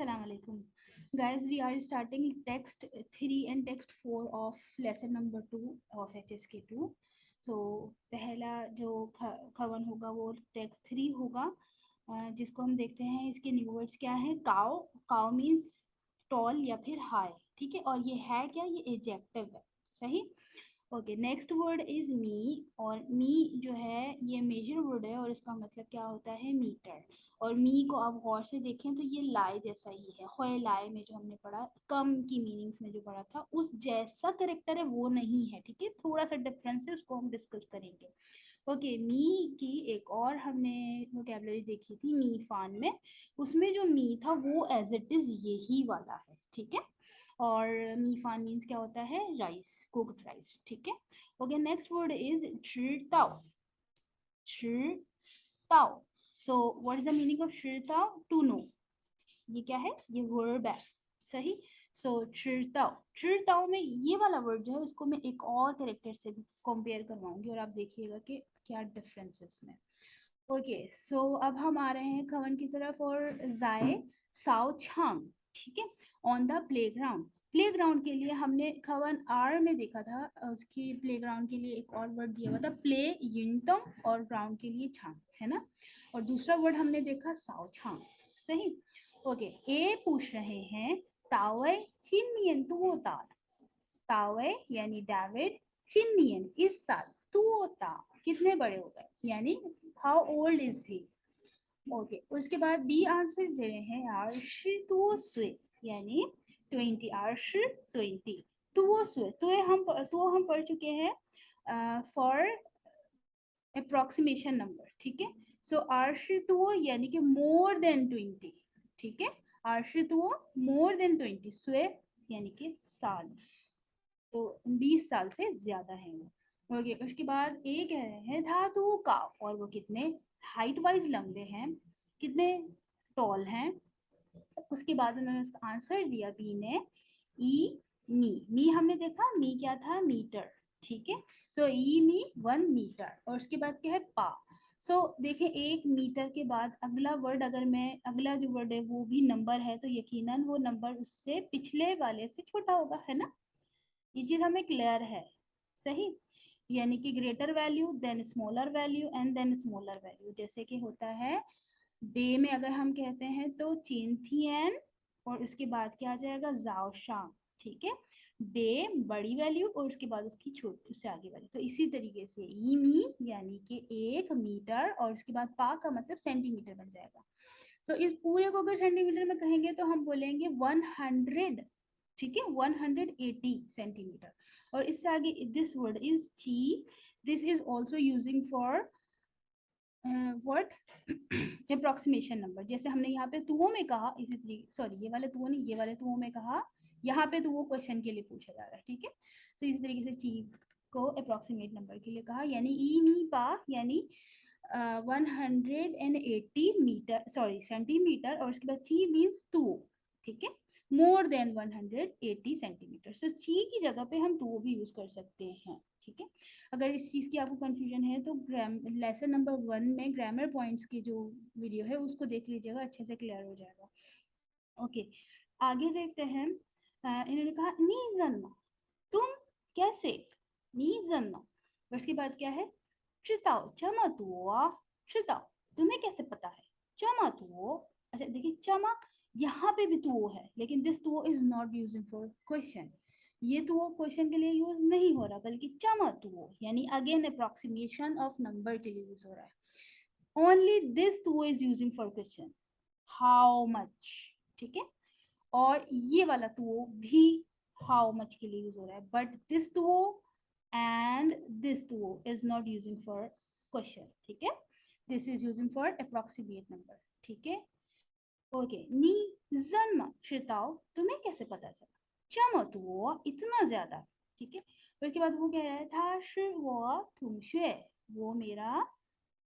Assalamu alaikum. Guys, we are starting text 3 and text 4 of lesson number 2 of HSK2. So पहला जो खवन होगा वो text 3 होगा, जिसको हम देखते हैं। इसके न्यू वर्ड्स क्या है? काउ, काउ मीन्स टॉल या फिर हाई, ठीक है। और ये है क्या? ये एडजेक्टिव है, सही। Okay, next word is me. और मी जो है ये मेजर वर्ड है और इसका मतलब क्या होता है? मीटर। और मी को आप गौर से देखें तो ये लाई जैसा ही है। खोए लाई में जो हमने पढ़ा, कम की मीनिंग्स में जो पढ़ा था, उस जैसा करेक्टर है वो नहीं है, ठीक है। थोड़ा सा डिफरेंस है, उसको हम डिस्कस करेंगे। ओके, मी की एक और हमने वोकैबुलरी देखी थी मी फान में। उसमें जो मी था वो एज इट इज यही वाला है, ठीक है। और मी फान मीन्स क्या होता है? राइस, कुक्ड राइस, ठीक है। Okay, next word is 吃到, 吃到। So what is the meaning of 吃到? To know. ये क्या है? ये वर्ब है, सही। सो 吃到, 吃到 में ये वाला वर्ड जो है उसको मैं एक और कैरेक्टर से भी कंपेयर करवाऊंगी और आप देखिएगा कि क्या डिफरेंस है इसमें। ओके, सो अब हम आ रहे हैं खवन की तरफ। और जाए साओ छांग, ठीक है। ऑन द प्लेग्राउंड, प्लेग्राउंड के लिए हमने खवन आर में देखा था। उसकी प्लेग्राउंड के लिए एक और वर्ड दिया हुआ था, प्ले युनतोंग, और ग्राउंड के लिए छांग, है ना। और दूसरा वर्ड हमने देखा साओ छांग, सही। ओके, ए पूछ रहे हैं तावे चिन्नियन तू ताल। तावे यानी डेविड, चिन्नियन इस साल, तू ता कितने बड़े हो गए, यानी how old is he. Okay, उसके बाद बी आंसर दे रहे हैं आर्श तो स्वे, यानी 20, आर्श 20। तो स्वे तो हम पढ़ चुके हैं फॉर अप्रोक्सीमेशन नंबर, ठीक है। सो आर्श तो यानी कि मोर देन 20, ठीक है। आर्श तो मोर देन 20, स्वे यानी कि साल, तो 20 साल से ज्यादा है वो। ओके, उसके बाद ए कह रहे हैं धातु का, और वो कितने हाइट वाइज लंबे हैं, कितने टॉल हैं। उसके बाद उन्होंने उसका आंसर दिया बी ने, ई मी। मी हमने देखा, मी क्या था? मीटर, ठीक है। सो ई मी 1 मीटर। और उसके बाद क्या है? पा। सो देखें, 1 मीटर के बाद अगला वर्ड, अगर मैं अगला जो वर्ड है वो भी नंबर है तो यकीनन वो नंबर उससे पिछले वाले से छोटा होगा, है ना। ये चीज हमें क्लियर है, सही। यानी कि greater value, then smaller value, and then smaller value. जैसे कि होता है डे में, अगर हम कहते हैं तो चिंथियन, और उसके बाद क्या आ जाएगा? जाओशांग, ठीक है। डे बड़ी वैल्यू और उसके बाद उसकी छोटी, उससे आगे वाली। तो इसी तरीके से ई मी यानी कि 1 मीटर, और उसके बाद पा का मतलब सेंटीमीटर बन जाएगा। तो इस पूरे को अगर सेंटीमीटर में कहेंगे तो हम बोलेंगे 100, ठीक है, 180 सेंटीमीटर। और इससे आगे दिस वर्ड इज ची, this is also using for what? Approximation number. जैसे हमने यहाँ पे तुओं में कहा, इसी तरीके, सॉरी ये वाले तुओं नहीं, ये वाले तुओं में कहा, यहाँ पे तो वो क्वेश्चन के लिए पूछा जा रहा है, ठीक है। तो इसी तरीके से ची को अप्रोक्सीमेट नंबर के लिए कहा, यानी ई मी पा यानी 180 मीटर, सॉरी सेंटीमीटर, और उसके बाद ची मीन्स टू, ठीक है। More than 180 centimetre. सो ची की जगह पे हम टू भी यूज कर सकते हैं, ठीक है। अगर इस चीज़ की आपको कंफ्यूजन है तो लेसन नंबर 1 में ग्रामर पॉइंट्स की जो वीडियो है उसको देख लीजिएगा, अच्छे से क्लियर हो जाएगा। ओके, आगे देखते हैं। इन्होंने कहा नी जन्मा, तुम कैसे? नी जन्मा, उसके बाद क्या है? चिताओ चमा तुआ, चिताओ तुम्हें कैसे पता है? चमा तुओ, अच्छा देखिए चमा, यहाँ पे भी तुओ है, लेकिन दिस तुओ is not using for question. ये तुओ क्वेश्चन के लिए यूज नहीं हो रहा, बल्कि चमा तुओ यानी अगेन अप्रोक्सीमेशन ऑफ नंबर के लिए यूज हो रहा है। ओनली दिस तुओ is using for question, how much, ठीक है। और ये वाला टू भी हाउ मच के लिए यूज हो रहा है, but this two and this two is not using for question, ठीक है। This is using for approximate number, ठीक है। ओके, नी जन्म श्रिताओ, तुम्हें कैसे पता चला? चमो तो इतना ज्यादा, ठीक है। फिर उसके बाद वो कह रहा है था वो तुमशे, वो मेरा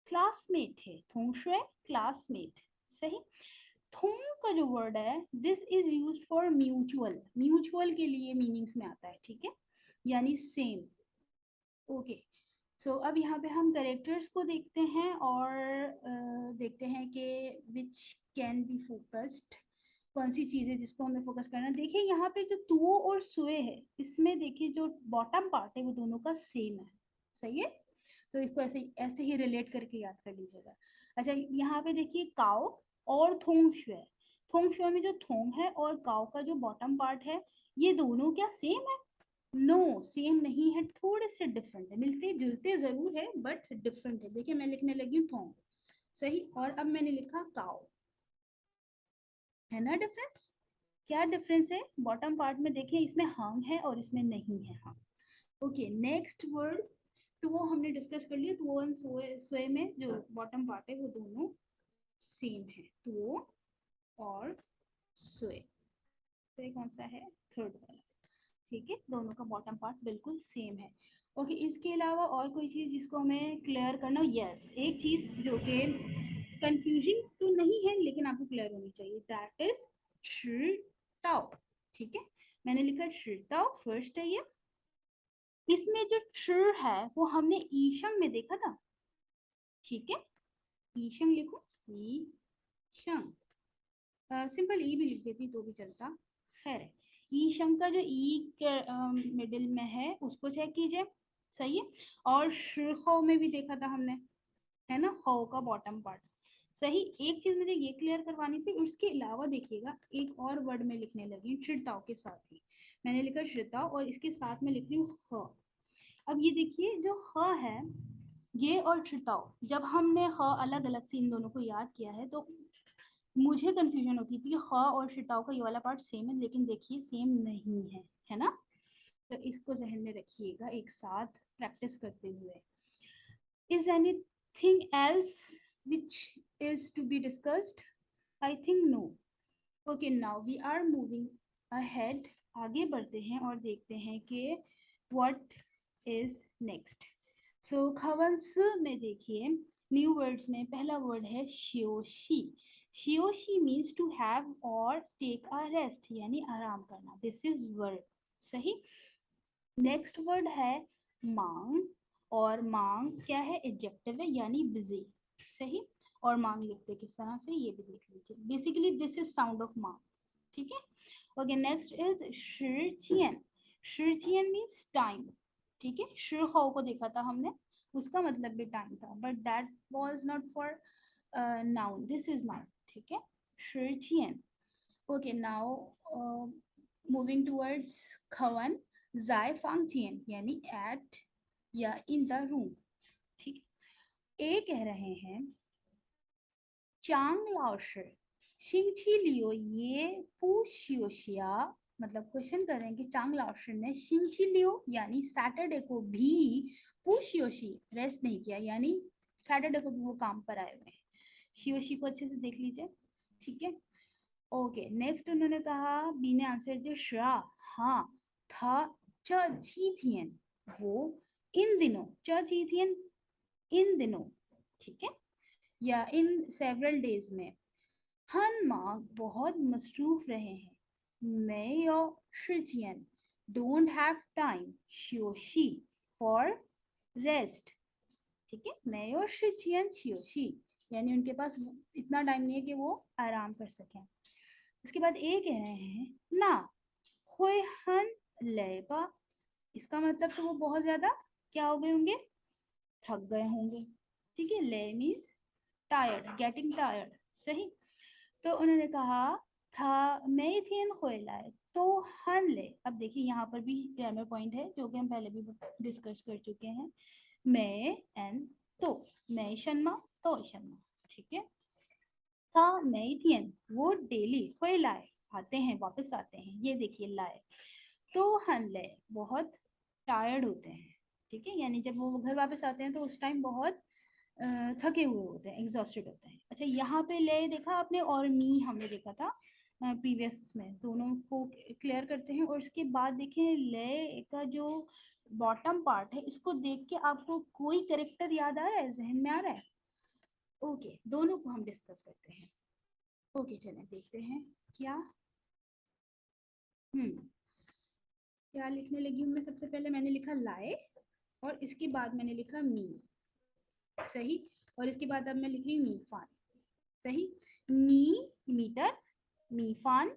क्लासमेट है। थोंशे क्लासमेट, सही। थों का जो वर्ड है this is use for mutual, mutual के लिए मीनिंग्स में आता है, ठीक है, यानी सेम। ओके, सो अब यहाँ पे हम करेक्टर्स को देखते हैं और देखते हैं कि विच कैन बी फोकस्ड कौन सी चीज है जिसको हमें फोकस करना है। देखिए यहाँ पे जो तुओ और सुए है, इसमें देखिए जो बॉटम पार्ट है वो दोनों का सेम है, सही है। तो इसको ऐसे ऐसे ही रिलेट करके याद कर लीजिएगा। अच्छा यहाँ पे देखिए काओ और थोंग शुए, थोंग शुए में जो थोंग है और काओ का जो बॉटम पार्ट है, ये दोनों क्या सेम है? नो, सेम नहीं है, थोड़े से डिफरेंट है, मिलते जुलते जरूर है बट डिफरेंट है। देखिए मैं लिखने लगी हूँ थोंग, सही, और अब मैंने लिखा काओ, है ना डिफरेंस? क्या डिफरेंस है? बॉटम पार्ट में देखें, इसमें हंग है और इसमें नहीं है हंग। ओके नेक्स्ट वर्ड, तो वो हमने डिस्कस कर लिया, तो वो सोए में जो बॉटम पार्ट है वो दोनों सेम है, तो और सोए। तो ये कौन सा है? थर्ड वाला, ठीक है, दोनों का बॉटम पार्ट बिल्कुल सेम है। ओके इसके अलावा और कोई चीज जिसको हमें क्लियर करना हो? यस, एक चीज जो कि कंफ्यूजिंग तो नहीं है लेकिन आपको क्लियर होनी चाहिए, दैट इज शी ताओ, ठीक है। मैंने लिखा शी ताओ, फर्स्ट है ये। इसमें जो च है वो हमने ईशंग में देखा था, ठीक है, ईशंग लिखो, ईशंग, सिंपल ई भी लिख देती तो भी चलता, खैर है। ईशंग का जो ई मिडिल में है उसको चेक कीजिए, सही है। और शो में भी देखा था हमने, है ना, हो का बॉटम पार्ट, सही। एक चीज मुझे ये क्लियर करवानी थी, उसके अलावा देखिएगा एक और वर्ड में लिखने लगी शिरताओ के साथ ही, मैंने लिखा शिरताओ और इसके साथ में लिख रही हूँ ह। अब ये देखिए जो ह है, ये और शिरताओ, जब हमने ह अलग अलग से इन दोनों को याद किया है तो मुझे कंफ्यूजन होती थी कि ख और शिताओ का ये वाला पार्ट सेम है, लेकिन देखिए सेम नहीं है ना। तो इसको जहन में रखिएगा एक साथ प्रैक्टिस करते हुए। Is anything else which is to be discussed? I think no. Okay, now we are moving ahead. आगे बढ़ते हैं और देखते हैं कि what is next. So खवंस में देखिए न्यू वर्ड्स में पहला वर्ड है शियोशी। शियोशी मीन्स टू हैव और टेक अ रेस्ट, यानी आराम करना, दिस इज वर्ड, सही। नेक्स्ट वर्ड है मांग, और मांग क्या है? एडजेक्टिव है यानी बिजी, सही। और मांग लिखते किस तरह से ये भी देख लीजिए, basically this is sound of मांग, ठीक है। ओके नेक्स्ट इज शिचियन, शिचियन मीन्स टाइम, ठीक है। शिहो को देखा था हमने, उसका मतलब भी टाइम था, but that was not for noun, this is noun, ठीक है, शिचियन। ओके नाउ मूविंग टुवर्ड्स खवन, जाय फांगचियन यानी एट या इन द रूम, ठीक है। ए कह रहे हैं चांग लाओशी शिंगची लियो ये पूशियोशिया, मतलब क्वेश्चन कर रहे हैं कि चांग लाओशी ने शिंगची लियो यानी सैटरडे को भी पूशियोशी रेस्ट नहीं किया, यानी सैटरडे को भी वो काम पर आए हुए हैं। शियोशी को अच्छे से देख लीजिए, ठीक है। ओके नेक्स्ट उन्होंने कहा, बी ने आंसर दिया श्रा, हाँ था चीथियन, वो इन दिनों चीथियन, इन दिनों, ठीक है, या इन सेवरल डेज में। हन मार्ग बहुत मसरूफ रहे हैं, मैं यो शिजियन डोंट हैव टाइम शियोशी फॉर रेस्ट, ठीक है। मैं यो शिजियन शियोशी यानी उनके पास इतना टाइम नहीं है कि वो आराम कर सकें। उसके बाद ए कह रहे हैं ना खोए हन लेबा, इसका मतलब तो वो बहुत ज्यादा क्या हो गए होंगे? थक गए होंगे, ठीक है। ले मीन्स टायर्ड, गेटिंग टायर्ड, सही। तो उन्होंने कहा था मेथियन खोलाए तो हन ले। अब देखिए यहाँ पर भी ग्रामर पॉइंट है जो कि हम पहले भी डिस्कस कर चुके हैं, मैं एंड तो, मैं शर्मा तो शर्मा, ठीक है। था मेथियन वो डेली खोलाए आते हैं, वापस आते हैं, ये देखिए लाए। तो हन ले बहुत टायर्ड होते हैं, ठीक है, यानी जब वो घर वापस आते हैं तो उस टाइम बहुत थके हुए होते हैं, एग्जॉस्टेड होते हैं। अच्छा यहाँ पे ले देखा आपने और नी हमने देखा था प्रीवियस में, दोनों को क्लियर करते हैं। और इसके बाद देखें ले का जो बॉटम पार्ट है, इसको देख के आपको कोई करेक्टर याद आ रहा है, जहन में आ रहा है? ओके दोनों को हम डिस्कस करते हैं। ओके चलें देखते हैं क्या, क्या लिखने लगी हूँ मैं। सबसे पहले मैंने लिखा लाए और इसके बाद मैंने लिखा मी, सही। और इसके बाद अब मैं लिख रही हूँ मी फान, सही। मी मीटर, मीफान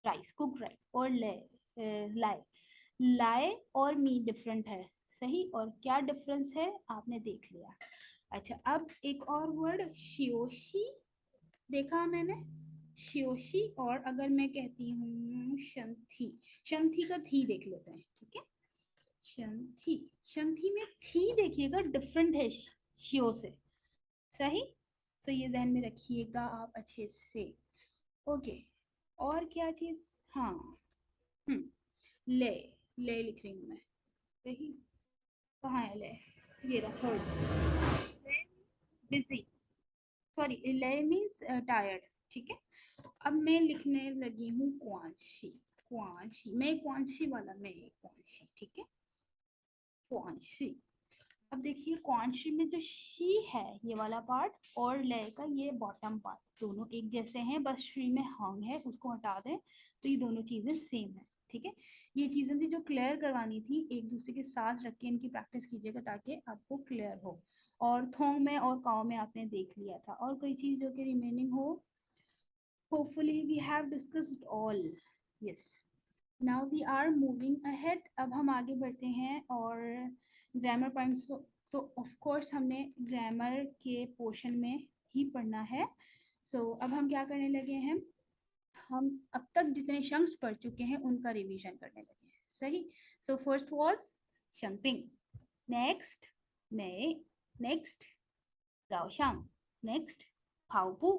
राइस, कुक राइस। और लाए, लाए और मी डिफरेंट है, सही। और क्या डिफरेंस है आपने देख लिया। अच्छा, अब एक और वर्ड शियोशी देखा मैंने, शियोशी। और अगर मैं कहती हूँ शंथी, शंथी का थी देख लेते हैं, ठीक है। शंथी, शंथी में थी देखिएगा डिफरेंट है शियो से, सही। तो ये ध्यान में रखिएगा आप अच्छे से। ओके, और क्या चीज, हाँ, ले, ले लिख रही हूँ मैं, सही। कहाँ है ले, ये रहा थर्ड। बिजी, सॉरी, ले मीन्स टायर्ड, ठीक है। अब मैं लिखने लगी हूँ क्वांशी, क्वांशी, मैं क्वांशी वाला, मैं क्वांशी, ठीक है, क्वांशी। अब देखिए क्वांशी में जो शी है ये वाला पार्ट और ले का ये बॉटम पार्ट, दोनों एक जैसे हैं, बस श्री में हंग है, उसको हटा दें तो ये दोनों चीजें सेम है, ठीक है। ये चीजें थी जो क्लियर करवानी थी, एक दूसरे के साथ रख के इनकी प्रैक्टिस कीजिएगा ताकि आपको क्लियर हो। और थोंग में और काव में आपने देख लिया था, और कोई चीज जो कि रिमेनिंग हो। Hopefully we have discussed all, yes. Now we are moving ahead, अब हम आगे बढ़ते हैं। और ग्रामर पॉइंट्स तो ऑफ कोर्स हमने ग्रामर के पोर्शन में ही पढ़ना है। अब हम क्या करने लगे हैं, हम अब तक जितने शंक्स पढ़ चुके हैं उनका रिवीजन करने लगे हैं, सही। फर्स्ट वाज शंपिंग, नेक्स्ट मई, नेक्स्ट गाओशांग, नेक्स्ट फाओपू,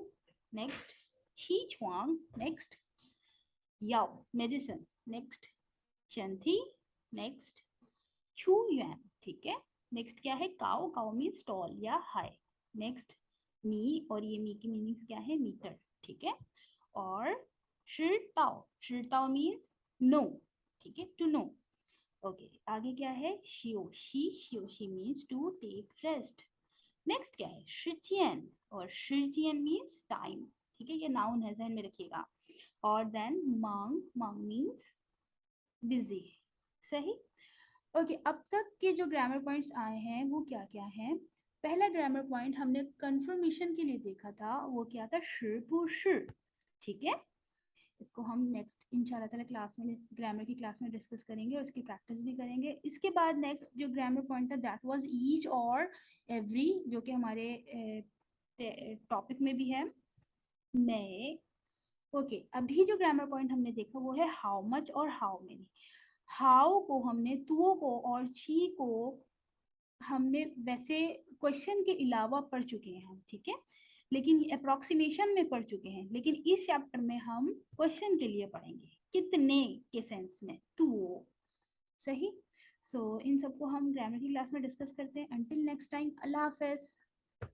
नेक्स्ट ची छुआंग, नेक्स्ट याओ मेडिसिन, नेक्स्ट चंथी, नेक्स्ट छू युआन, ठीक है। नेक्स्ट क्या है, काओ, काओ मीन्स टॉल या हाई। नेक्स्ट मी, और ये मी की मीनिंग्स क्या है, मीटर, ठीक है। और शिताओ, शिताओ मीन्स नो, ठीक है, टू नो। ओके, आगे क्या है, शियोशी, शियोशी means to take rest. Next क्या है, शिचियन, और शिचियन मीन्स टाइम, ठीक है, ये नाउन है, ध्यान में रखिएगा। और देन मांग, मांग मीन्स बिजी, सही। ओके, अब तक के जो ग्रामर पॉइंट्स आए हैं वो क्या क्या हैं। पहला ग्रामर पॉइंट हमने कंफर्मेशन के लिए देखा था, वो क्या था, शि पु शि, ठीक है। इसको हम नेक्स्ट इंशाल्लाह ताला क्लास में, ग्रामर की क्लास में डिस्कस करेंगे और इसकी प्रैक्टिस भी करेंगे। इसके बाद नेक्स्ट जो ग्रामर पॉइंट था दैट वाज ईच और एवरी, जो कि हमारे टॉपिक में भी है। मैं, ओके, अभी जो ग्रामर पॉइंट हमने देखा वो है हाउ मच और हाउ मेनी। हाउ को हमने तुओ को और ची को हमने वैसे क्वेश्चन के अलावा पढ़ चुके हैं हम, ठीक है, लेकिन अप्रोक्सीमेशन में पढ़ चुके हैं। लेकिन इस चैप्टर में हम क्वेश्चन के लिए पढ़ेंगे, कितने के सेंस में, तुओ, सही। इन सबको हम ग्रामर की क्लास में डिस्कस करते हैं। अंटिल नेक्स्ट टाइम, अल्लाह हाफिज।